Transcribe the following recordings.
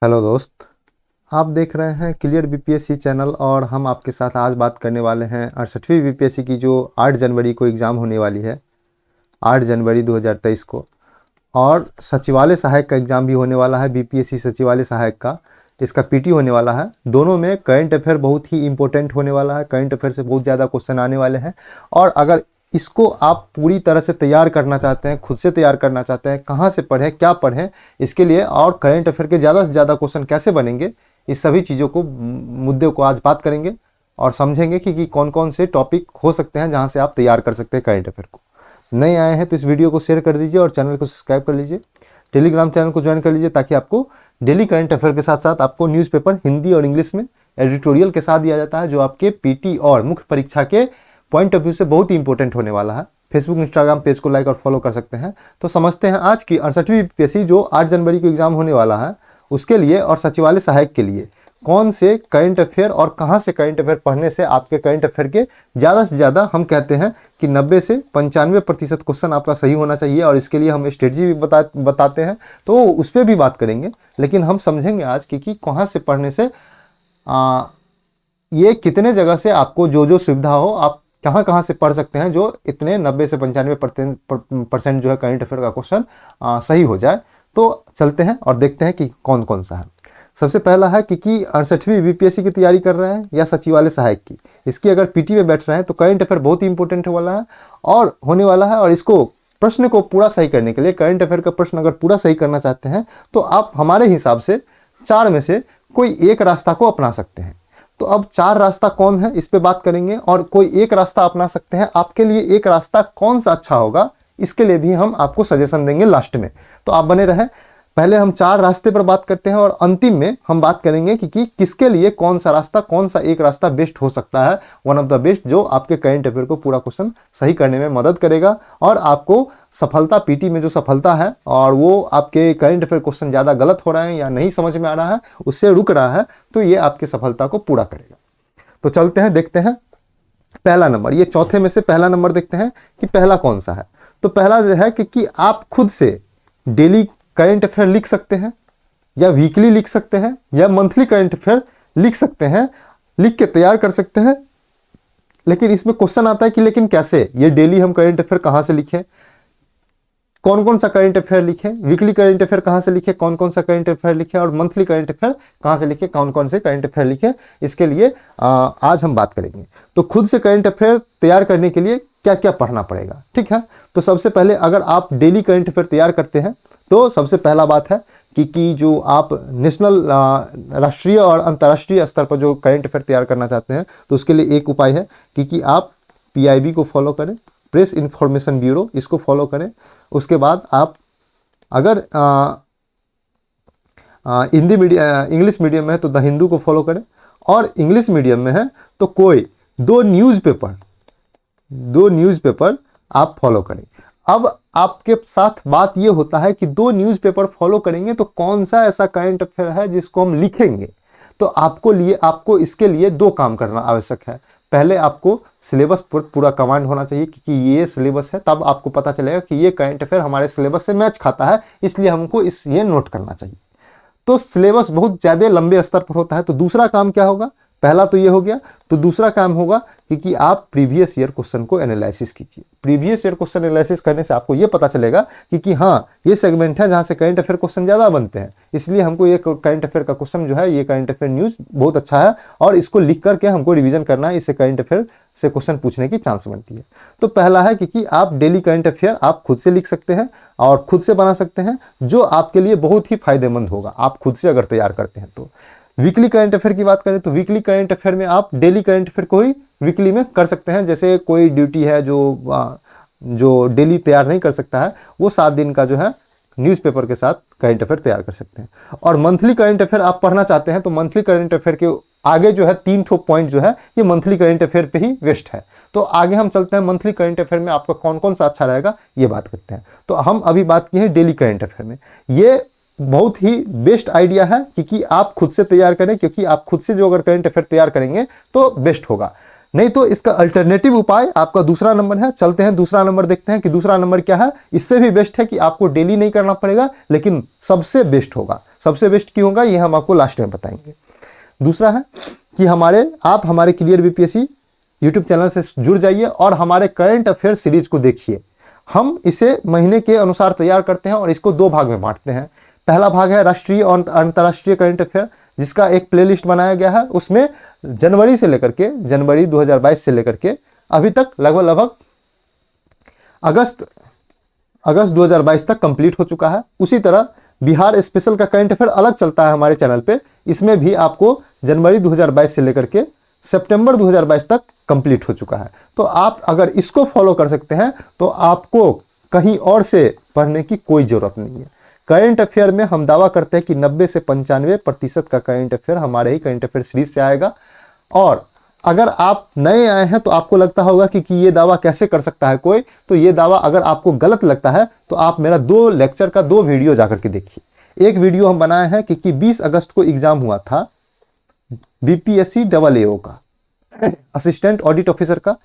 Hello दोस्त, आप देख रहे हैं क्लियर बीपीएससी चैनल और हम आपके साथ आज बात करने वाले हैं 68वीं बीपीएससी की जो 8 जनवरी को एग्ज़ाम होने वाली है, 8 जनवरी 2023 को। और सचिवालय सहायक का एग्ज़ाम भी होने वाला है, बीपीएससी सचिवालय सहायक का। इसका पीटी होने वाला है। दोनों में करंट अफेयर बहुत ही इंपॉर्टेंट होने वाला है। करंट अफेयर से बहुत ज़्यादा क्वेश्चन आने वाले हैं और अगर इसको आप पूरी तरह से तैयार करना चाहते हैं, खुद से तैयार करना चाहते हैं, कहाँ से पढ़ें, क्या पढ़ें इसके लिए, और करंट अफेयर के ज़्यादा से ज़्यादा क्वेश्चन कैसे बनेंगे, इस सभी चीज़ों को मुद्दे को आज बात करेंगे और समझेंगे कि कौन कौन से टॉपिक हो सकते हैं जहाँ से आप तैयार कर सकते हैं करंट अफेयर को। नए आए हैं तो इस वीडियो को शेयर कर दीजिए और चैनल को सब्सक्राइब कर लीजिए। टेलीग्राम चैनल को ज्वाइन कर लीजिए ताकि आपको डेली करंट अफेयर के साथ साथ आपको न्यूज़पेपर हिंदी और इंग्लिश में एडिटोरियल के साथ दिया जाता है, जो आपके पीटी और मुख्य परीक्षा के पॉइंट ऑफ व्यू से बहुत ही इंपॉर्टेंट होने वाला है। फेसबुक इंस्टाग्राम पेज को लाइक और फॉलो कर सकते हैं। तो समझते हैं आज की 68वीं बीपीएससी जो 8 जनवरी को एग्जाम होने वाला है उसके लिए और सचिवालय सहायक के लिए कौन से करंट अफेयर और कहां से करंट अफेयर पढ़ने से आपके करंट अफेयर के ज़्यादा से ज़्यादा, हम कहते हैं कि 90 से 95% क्वेश्चन आपका सही होना चाहिए। और इसके लिए हम स्ट्रेटजी भी बताते हैं, तो उस पर भी बात करेंगे। लेकिन हम समझेंगे आज कि कहाँ से पढ़ने से ये कितने जगह से आपको जो सुविधा हो, आप कहाँ से पढ़ सकते हैं जो इतने 90 से 95% जो है करंट अफेयर का क्वेश्चन सही हो जाए। तो चलते हैं और देखते हैं कि कौन कौन सा है। सबसे पहला है कि 68वीं बीपीएससी की तैयारी कर रहे हैं या सचिवालय सहायक की, इसकी अगर पीटी में बैठ रहे हैं तो करंट अफेयर बहुत ही इंपॉर्टेंट वाला है और होने वाला है। और इसको प्रश्न को पूरा सही करने के लिए, करंट अफेयर का प्रश्न अगर पूरा सही करना चाहते हैं तो आप हमारे हिसाब से 4 में से कोई एक रास्ता को अपना सकते हैं। तो अब 4 रास्ता कौन है इस पे बात करेंगे और कोई एक रास्ता अपना सकते हैं। आपके लिए एक रास्ता कौन सा अच्छा होगा इसके लिए भी हम आपको सजेशन देंगे लास्ट में, तो आप बने रहें। पहले हम 4 रास्ते पर बात करते हैं और अंतिम में हम बात करेंगे कि किसके लिए कौन सा रास्ता, कौन सा एक रास्ता बेस्ट हो सकता है, वन ऑफ द बेस्ट, जो आपके करंट अफेयर को पूरा क्वेश्चन सही करने में मदद करेगा और आपको सफलता, पीटी में जो सफलता है और वो आपके करंट अफेयर क्वेश्चन ज़्यादा गलत हो रहे हैं या नहीं समझ में आ रहा है, उससे रुक रहा है, तो ये आपकी सफलता को पूरा करेगा। तो चलते हैं, देखते हैं पहला नंबर। ये चौथे में से पहला नंबर देखते हैं कि पहला कौन सा है। तो पहला जो है कि आप खुद से डेली करंट अफेयर लिख सकते हैं या वीकली लिख सकते हैं या मंथली करंट अफेयर लिख सकते हैं, लिख के तैयार कर सकते हैं। लेकिन इसमें क्वेश्चन आता है कि लेकिन कैसे, ये डेली हम करंट अफेयर कहाँ से लिखें, कौन कौन सा करंट अफेयर लिखें, वीकली करंट अफेयर कहाँ से लिखें, कौन कौन सा करंट अफेयर लिखें, और मंथली करंट अफेयर कहाँ से लिखें, कौन कौन से करंट अफेयर लिखें, इसके लिए आज हम बात करेंगे। तो खुद से करंट अफेयर तैयार करने के लिए क्या क्या पढ़ना पड़ेगा, ठीक है। तो सबसे पहले अगर आप डेली करंट अफेयर तैयार करते हैं तो सबसे पहला बात है कि जो आप नेशनल, राष्ट्रीय और अंतर्राष्ट्रीय स्तर पर जो करंट अफेयर तैयार करना चाहते हैं तो उसके लिए एक उपाय है कि आप पीआईबी को फॉलो करें, प्रेस इंफॉर्मेशन ब्यूरो, इसको फॉलो करें। उसके बाद आप अगर हिंदी मीडियम, इंग्लिश मीडियम में है तो द हिंदू को फॉलो करें, और इंग्लिश मीडियम में है तो कोई दो न्यूज़पेपर आप फॉलो करें। अब आपके साथ बात ये होता है कि 2 न्यूज़पेपर फॉलो करेंगे तो कौन सा ऐसा करंट अफेयर है जिसको हम लिखेंगे। तो आपको इसके लिए 2 काम करना आवश्यक है। पहले आपको सिलेबस पूरा कमांड होना चाहिए कि ये सिलेबस है, तब आपको पता चलेगा कि ये करंट अफेयर हमारे सिलेबस से मैच खाता है, इसलिए हमको ये नोट करना चाहिए। तो सिलेबस बहुत ज़्यादा लंबे स्तर पर होता है। तो दूसरा काम क्या होगा, पहला तो ये हो गया, तो दूसरा काम होगा कि आप प्रीवियस ईयर क्वेश्चन को एनालिसिस कीजिए। प्रीवियस ईयर क्वेश्चन एनालिसिस करने से आपको ये पता चलेगा कि हाँ, ये सेगमेंट है जहाँ से करंट अफेयर क्वेश्चन ज़्यादा बनते हैं, इसलिए हमको ये करंट अफेयर का क्वेश्चन जो है, ये करंट अफेयर न्यूज़ बहुत अच्छा है और इसको लिख करके हमको रिविजन करना है, इससे करंट अफेयर से क्वेश्चन पूछने की चांस बनती है। तो पहला है कि आप डेली करंट अफेयर आप खुद से लिख सकते हैं और खुद से बना सकते हैं, जो आपके लिए बहुत ही फायदेमंद होगा आप खुद से अगर तैयार करते हैं। तो वीकली करंट अफेयर की बात करें तो वीकली करंट अफेयर में आप डेली करंट अफेयर को ही वीकली में कर सकते हैं। जैसे कोई ड्यूटी है जो डेली तैयार नहीं कर सकता है, वो 7 दिन का जो है न्यूज़पेपर के साथ करंट अफेयर तैयार कर सकते हैं। और मंथली करंट अफेयर आप पढ़ना चाहते हैं तो मंथली करंट अफेयर के आगे जो है 3 ठो पॉइंट जो है ये मंथली करंट अफेयर पे ही वेस्ट है। तो आगे हम चलते हैं, मंथली करंट अफेयर में आपका कौन कौन सा अच्छा रहेगा ये बात करते हैं। तो हम अभी बात की है डेली करंट अफेयर में। ये बहुत ही बेस्ट आइडिया है कि आप खुद से तैयार करें, क्योंकि आप खुद से जो अगर करंट अफेयर तैयार करेंगे तो बेस्ट होगा। नहीं तो इसका अल्टरनेटिव उपाय आपका दूसरा नंबर है। चलते हैं दूसरा नंबर देखते हैं कि दूसरा नंबर क्या है। इससे भी बेस्ट है कि आपको डेली नहीं करना पड़ेगा, लेकिन सबसे बेस्ट होगा। सबसे बेस्ट क्यों होगा ये हम आपको लास्ट में बताएंगे। दूसरा है कि आप हमारे क्लियर बीपीएससी यूट्यूब चैनल से जुड़ जाइए और हमारे करंट अफेयर सीरीज को देखिए। हम इसे महीने के अनुसार तैयार करते हैं और इसको 2 भाग में बांटते हैं। पहला भाग है राष्ट्रीय और अंतर्राष्ट्रीय करंट अफेयर, जिसका एक प्लेलिस्ट बनाया गया है। उसमें जनवरी 2022 से लेकर के अभी तक लगभग अगस्त 2022 तक कंप्लीट हो चुका है। उसी तरह बिहार स्पेशल का करंट अफेयर अलग चलता है हमारे चैनल पे। इसमें भी आपको जनवरी 2022 से लेकर के सितंबर 2022 तक कंप्लीट हो चुका है। तो आप अगर इसको फॉलो कर सकते हैं तो आपको कहीं और से पढ़ने की कोई ज़रूरत नहीं है। करंट अफेयर में हम दावा करते हैं कि 90 से 95% का करंट अफेयर हमारे ही करंट अफेयर सीरीज से आएगा। और अगर आप नए आए हैं तो आपको लगता होगा कि ये दावा कैसे कर सकता है कोई, तो ये दावा अगर आपको गलत लगता है तो आप मेरा 2 लेक्चर का 2 वीडियो जाकर के देखिए। एक वीडियो हम बनाए हैं कि 20 अगस्त को एग्जाम हुआ था बीपीएससी AAO का, असिस्टेंट ऑडिट ऑफिसर का।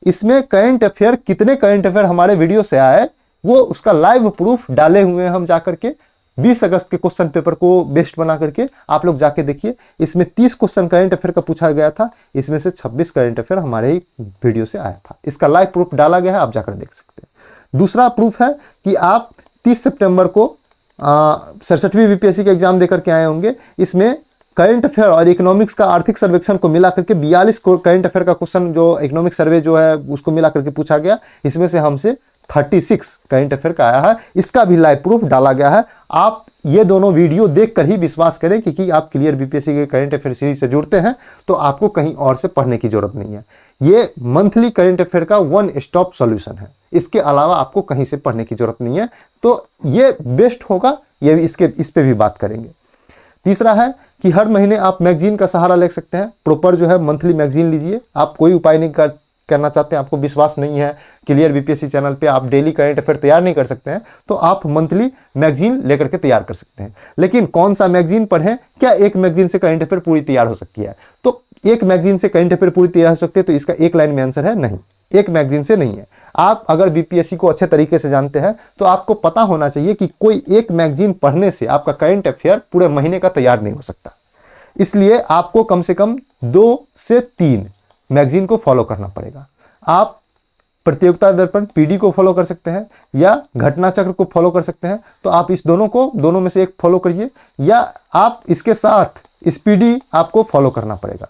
इसमें करंट अफेयर कितने करंट अफेयर हमारे वीडियो से आए वो उसका लाइव प्रूफ डाले हुए हैं हम जाकर के 20 अगस्त के क्वेश्चन पेपर को बेस्ट बना करके आप लोग जाके देखिए। इसमें 30 क्वेश्चन करंट अफेयर का पूछा गया था, इसमें से 26 करंट अफेयर हमारे ही वीडियो से आया था। इसका लाइव प्रूफ डाला गया है, आप जाकर देख सकते हैं। दूसरा प्रूफ है कि आप 30 सितंबर को 67वीं बीपीएससी का एग्जाम देकर के आए होंगे। इसमें करंट अफेयर और इकोनॉमिक्स का आर्थिक सर्वेक्षण को मिला करके 42 करंट अफेयर का क्वेश्चन जो इकोनॉमिक सर्वे जो है उसको मिला करके पूछा गया। इसमें से हमसे 36 करंट अफेयर का आया है। इसका भी लाइव प्रूफ डाला गया है। आप ये दोनों वीडियो देखकर ही विश्वास करें कि आप क्लियर बीपीएससी के करंट अफेयर सीरीज से जुड़ते हैं तो आपको कहीं और से पढ़ने की जरूरत नहीं है। ये मंथली करंट अफेयर का 1 स्टॉप सॉल्यूशन है। इसके अलावा आपको कहीं से पढ़ने की जरूरत नहीं है, तो ये बेस्ट होगा। ये इस पे भी बात करेंगे। तीसरा है कि हर महीने आप मैगजीन का सहारा ले सकते हैं। प्रॉपर जो है मंथली मैगजीन लीजिए। आप कोई उपाय नहीं करना चाहते हैं, आपको विश्वास नहीं है क्लियर बीपीएससी चैनल पे आप डेली करंट अफेयर तैयार नहीं कर सकते हैं, तो आप मंथली मैगजीन लेकर के तैयार कर सकते हैं। लेकिन कौन सा मैगजीन पढ़ें? क्या एक मैगजीन से करंट अफेयर पूरी तैयार हो सकती है? तो एक मैगजीन से करंट अफेयर पूरी तैयार हो सकती है, तो इसका एक लाइन में आंसर है नहीं, एक मैगजीन से नहीं है। आप अगर बीपीएससी को अच्छे तरीके से जानते हैं तो आपको पता होना चाहिए कि कोई एक मैगजीन पढ़ने से आपका करंट अफेयर पूरे महीने का तैयार नहीं हो सकता। इसलिए आपको कम से कम 2 से 3 मैगजीन को फॉलो करना पड़ेगा। आप प्रतियोगिता दर्पण पीडी को फॉलो कर सकते हैं या घटना चक्र को फॉलो कर सकते हैं। तो आप इस दोनों में से एक फॉलो करिए, या आप इसके साथ स्पीडी आपको फॉलो करना पड़ेगा।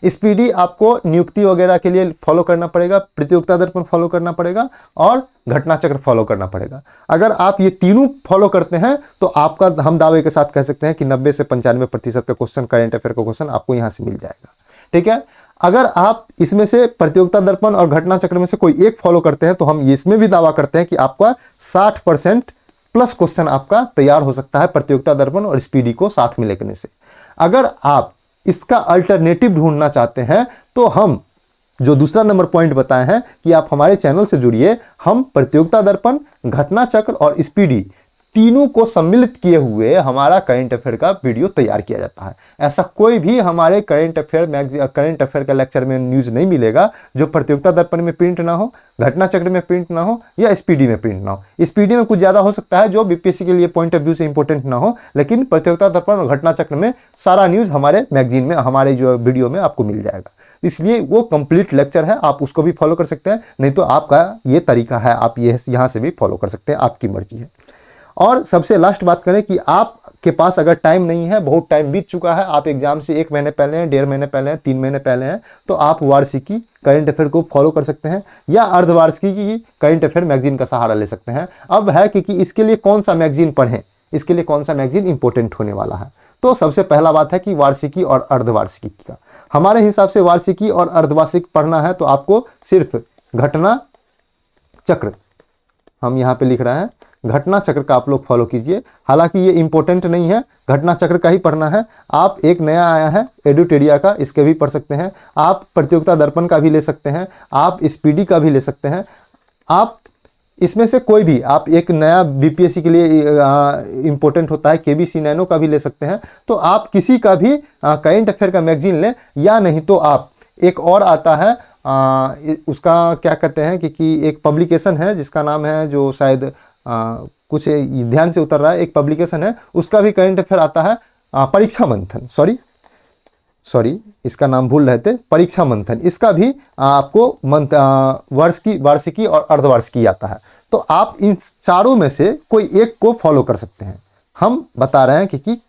स्पीडी आपको नियुक्ति वगैरह के लिए फॉलो करना पड़ेगा, प्रतियोगिता दर्पण फॉलो करना पड़ेगा और घटना चक्र फॉलो करना पड़ेगा। अगर आप ये तीनों फॉलो करते हैं तो आपका हम दावे के साथ कह सकते हैं कि 90 से 95% का क्वेश्चन करंट अफेयर का क्वेश्चन आपको यहाँ से मिल जाएगा। ठीक है। अगर आप इसमें से प्रतियोगिता दर्पण और घटना चक्र में से कोई एक फॉलो करते हैं तो हम इसमें भी दावा करते हैं कि आपका 60% प्लस क्वेश्चन आपका तैयार हो सकता है प्रतियोगिता दर्पण और स्पीडी को साथ में लेने से। अगर आप इसका अल्टरनेटिव ढूंढना चाहते हैं तो हम जो दूसरा नंबर पॉइंट बताए हैं कि आप हमारे चैनल से जुड़िए। हम प्रतियोगिता दर्पण, घटना चक्र और स्पीडी तीनों को सम्मिलित किए हुए हमारा करंट अफेयर का वीडियो तैयार किया जाता है। ऐसा कोई भी हमारे करंट अफेयर का लेक्चर में न्यूज़ नहीं मिलेगा जो प्रतियोगिता दर्पण में प्रिंट ना हो, घटना चक्र में प्रिंट ना हो या स्पीडी में प्रिंट ना हो। स्पीडी में कुछ ज़्यादा हो सकता है जो बीपीएससी के लिए पॉइंट ऑफ व्यू से इंपॉर्टेंट ना हो, लेकिन प्रतियोगिता दर्पण और घटना चक्र में सारा न्यूज़ हमारे मैगजीन में, हमारे जो वीडियो में आपको मिल जाएगा। इसलिए वो कंप्लीट लेक्चर है, आप उसको भी फॉलो कर सकते हैं। नहीं तो आपका ये तरीका है, आप ये यहाँ से भी फॉलो कर सकते हैं, आपकी मर्जी है। और सबसे लास्ट बात करें कि आपके पास अगर टाइम नहीं है, बहुत टाइम बीत चुका है, आप एग्जाम से 1 महीने पहले हैं, 1.5 महीने पहले हैं, 3 महीने पहले हैं, तो आप वार्षिकी करंट अफेयर को फॉलो कर सकते हैं या अर्धवार्षिकी करंट अफेयर मैगजीन का सहारा ले सकते हैं। अब है कि इसके लिए कौन सा मैगजीन पढ़ें, इसके लिए कौन सा मैगजीन इंपॉर्टेंट होने वाला है। तो सबसे पहला बात है कि वार्षिकी और अर्धवार्षिकी का, हमारे हिसाब से वार्षिकी और अर्धवार्षिक पढ़ना है तो आपको सिर्फ घटना चक्र, हम यहाँ पे लिख रहे हैं, घटना चक्र का आप लोग फॉलो कीजिए। हालांकि ये इंपॉर्टेंट नहीं है, घटना चक्र का ही पढ़ना है। आप एक नया आया है एडुटेरिया का, इसके भी पढ़ सकते हैं। आप प्रतियोगिता दर्पण का भी ले सकते हैं, आप स्पीडी का भी ले सकते हैं। आप इसमें से कोई भी, आप एक नया बीपीएससी के लिए इंपॉर्टेंट होता है केबीसी नैनो का भी ले सकते हैं। तो आप किसी का भी करंट अफेयर का मैगजीन लें, या नहीं तो आप एक और आता है उसका क्या कहते हैं कि एक पब्लिकेशन है जिसका नाम है, जो शायद कुछ ध्यान से उतर रहा है, एक पब्लिकेशन है उसका भी करंट अफेयर आता है, परीक्षा मंथन, सॉरी इसका नाम भूल रहे थे, परीक्षा मंथन। इसका भी आपको वर्ष की, वार्षिकी और अर्धवार्षिकी आता है। तो आप इन चारों में से कोई एक को फॉलो कर सकते हैं। हम बता रहे हैं कि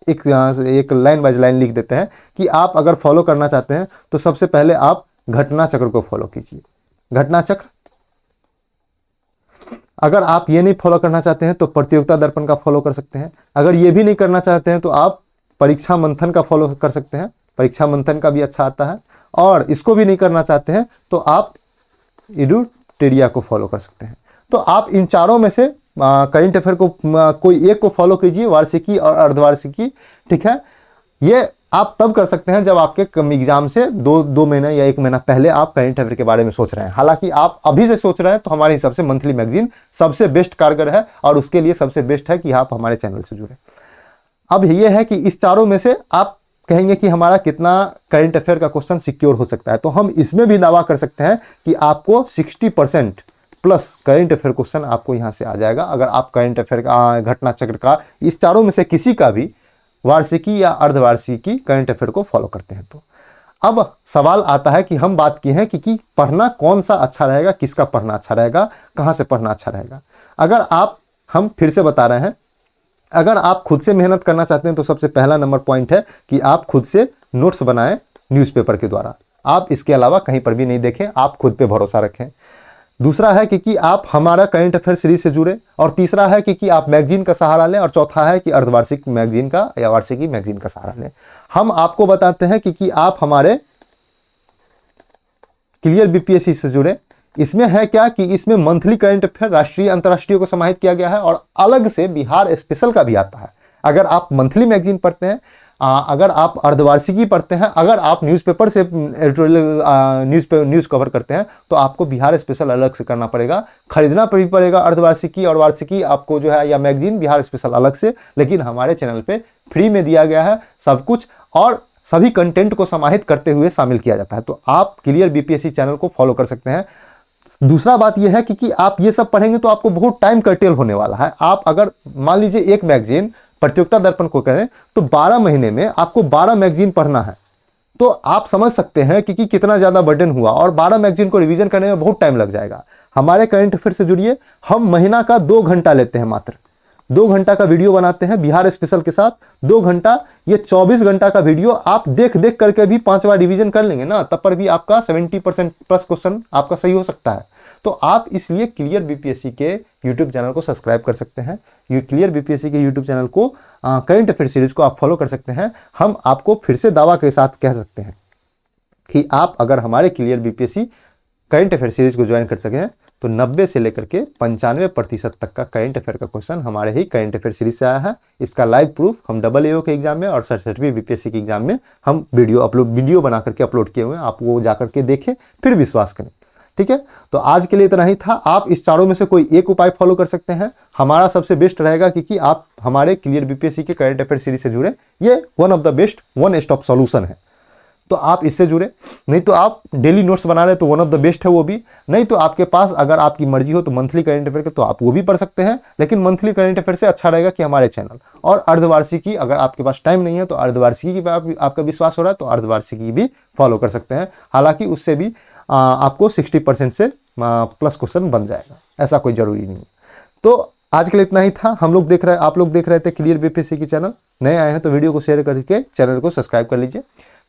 एक लाइन बाय लाइन लिख देते हैं कि आप अगर फॉलो करना चाहते हैं तो सबसे पहले आप घटना चक्र को फॉलो कीजिए, घटना चक्र। अगर आप ये नहीं फॉलो करना चाहते हैं तो प्रतियोगिता दर्पण का फॉलो कर सकते हैं। अगर ये भी नहीं करना चाहते हैं तो आप परीक्षा मंथन का फॉलो कर सकते हैं, परीक्षा मंथन का भी अच्छा आता है। और इसको भी नहीं करना चाहते हैं तो आप एडुटेरिया को फॉलो कर सकते हैं। तो आप इन चारों में से करंट अफेयर को कोई एक को फॉलो कीजिए, वार्षिकी और अर्धवार्षिकी, ठीक है। ये आप तब कर सकते हैं जब आपके एग्जाम से दो महीना या 1 महीना पहले आप करंट अफेयर के बारे में सोच रहे हैं। हालांकि आप अभी से सोच रहे हैं तो हमारे हिसाब से मंथली मैगजीन सबसे बेस्ट कारगर है, और उसके लिए सबसे बेस्ट है कि आप हमारे चैनल से जुड़े। अब ये है कि इस चारों में से आप कहेंगे कि हमारा कितना करंट अफेयर का क्वेश्चन सिक्योर हो सकता है, तो हम इसमें भी दावा कर सकते हैं कि आपको 60% प्लस करंट अफेयर क्वेश्चन आपको यहां से आ जाएगा, अगर आप करंट अफेयर का, घटना चक्र का, इस चारों में से किसी का भी वार्षिकी या अर्धवार्षिकी करंट अफेयर को फॉलो करते हैं। तो अब सवाल आता है कि हम बात की है कि पढ़ना कौन सा अच्छा रहेगा, किसका पढ़ना अच्छा रहेगा, कहां से पढ़ना अच्छा रहेगा। अगर आप, हम फिर से बता रहे हैं, अगर आप खुद से मेहनत करना चाहते हैं तो सबसे पहला नंबर पॉइंट है कि आप खुद से नोट्स बनाएं न्यूज़पेपर के द्वारा। आप इसके अलावा कहीं पर भी नहीं देखें, आप खुद पे भरोसा रखें। दूसरा है कि आप हमारा करंट अफेयर सीरीज से जुड़े, और तीसरा है कि आप मैगजीन का सहारा लें, और चौथा है कि अर्धवार्षिक मैगजीन का या वार्षिकी मैगजीन का सहारा लें। हम आपको बताते हैं कि आप हमारे क्लियर बीपीएससी से जुड़े। इसमें है क्या कि इसमें मंथली करंट अफेयर राष्ट्रीय अंतर्राष्ट्रीय को समाहित किया गया है, और अलग से बिहार स्पेशल का भी आता है। अगर आप मंथली मैगजीन पढ़ते हैं, अगर आप अर्धवार्षिकी पढ़ते हैं, अगर आप न्यूज़पेपर से एडिटोरियल न्यूज़ कवर करते हैं, तो आपको बिहार स्पेशल अलग से करना पड़ेगा, खरीदना भी पड़ेगा अर्धवार्षिकी और वार्षिकी आपको जो है, या मैगजीन बिहार स्पेशल अलग से। लेकिन हमारे चैनल पे फ्री में दिया गया है सब कुछ, और सभी कंटेंट को समाहित करते हुए शामिल किया जाता है। तो आप क्लियर बीपीएससी चैनल को फॉलो कर सकते हैं। दूसरा बात यह है कि आप ये सब पढ़ेंगे तो आपको बहुत टाइम कर्टेल होने वाला है। आप अगर मान लीजिए एक मैगजीन प्रतियोगिता दर्पण को करें तो 12 महीने में आपको 12 मैगजीन पढ़ना है, तो आप समझ सकते हैं कि कितना ज़्यादा बर्डन हुआ, और 12 मैगजीन को रिवीजन करने में बहुत टाइम लग जाएगा। हमारे करंट अफेयर से जुड़िए, हम महीना का 2 घंटा लेते हैं, मात्र 2 घंटा का वीडियो बनाते हैं बिहार स्पेशल के साथ। 2 घंटा, ये 24 घंटा का वीडियो आप देख करके भी 5 बार रिवीजन कर लेंगे ना, तब पर भी आपका 70% प्लस क्वेश्चन आपका सही हो सकता है। तो आप इसलिए क्लियर बीपीएससी के यूट्यूब चैनल को सब्सक्राइब कर सकते हैं। ये क्लियर बीपीएससी के यूट्यूब चैनल को, करंट अफेयर सीरीज को आप फॉलो कर सकते हैं। हम आपको फिर से दावा के साथ कह सकते हैं कि आप अगर हमारे clear BPSC current affair series को ज्वाइन कर सकें तो 90 से लेकर के 95% तक का करंट अफेयर का क्वेश्चन हमारे ही करंट अफेयर सीरीज से आया है। इसका लाइव प्रूफ हम AAO के एग्जाम में और 67वीं बीपीएससी के एग्जाम में हम वीडियो बना करके अपलोड किए हुए हैं। आप वो जाकर के देखें, फिर विश्वास करें, ठीक है। तो आज के लिए इतना ही था। आप इस चारों में से कोई एक उपाय फॉलो कर सकते हैं। हमारा सबसे बेस्ट रहेगा कि आप हमारे क्लियर बीपीएससी के करंट अफेयर सीरीज से जुड़े। ये one of the best one stop solution है, तो आप इससे जुड़े। नहीं तो आप डेली नोट्स बना रहे तो वन ऑफ द बेस्ट है वो भी। नहीं तो आपके पास अगर आपकी मर्जी हो तो मंथली करंट अफेयर के तो आप वो भी पढ़ सकते हैं, लेकिन मंथली करंट अफेयर से अच्छा रहेगा कि हमारे चैनल। और अर्धवार्षिकी, अगर आपके पास टाइम नहीं है तो अर्धवार्षिकी की आपका विश्वास हो रहा है तो अर्धवार्षिकी भी फॉलो कर सकते हैं। हालांकि उससे भी आपको 60% से प्लस क्वेश्चन बन जाएगा, ऐसा कोई जरूरी नहीं है। तो आज के लिए इतना ही था। आप लोग देख रहे थे क्लियर बीपीएससी की चैनल। नए आए हैं तो वीडियो को शेयर करके चैनल को सब्सक्राइब कर लीजिए।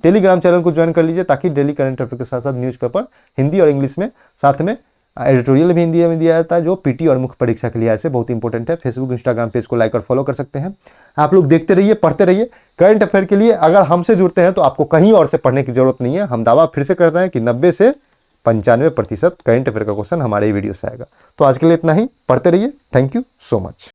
टेलीग्राम चैनल को ज्वाइन कर लीजिए ताकि डेली करंट अफेयर के साथ साथ न्यूज़पेपर हिंदी और इंग्लिश में, साथ में एडिटोरियल भी हिंदी में दिया जाता है जो पीटी और मुख्य परीक्षा के लिए ऐसे बहुत इंपॉर्टेंट है। फेसबुक इंस्टाग्राम पेज को लाइक और फॉलो कर सकते हैं। आप लोग देखते रहिए, पढ़ते रहिए। करंट अफेयर के लिए अगर हमसे जुड़ते हैं तो आपको कहीं और से पढ़ने की जरूरत नहीं है। हम दावा फिर से कर रहे हैं कि 90 से 95% करंट अफेयर का क्वेश्चन हमारे ही वीडियो से आएगा। तो आज के लिए इतना ही, पढ़ते रहिए। Thank you so much.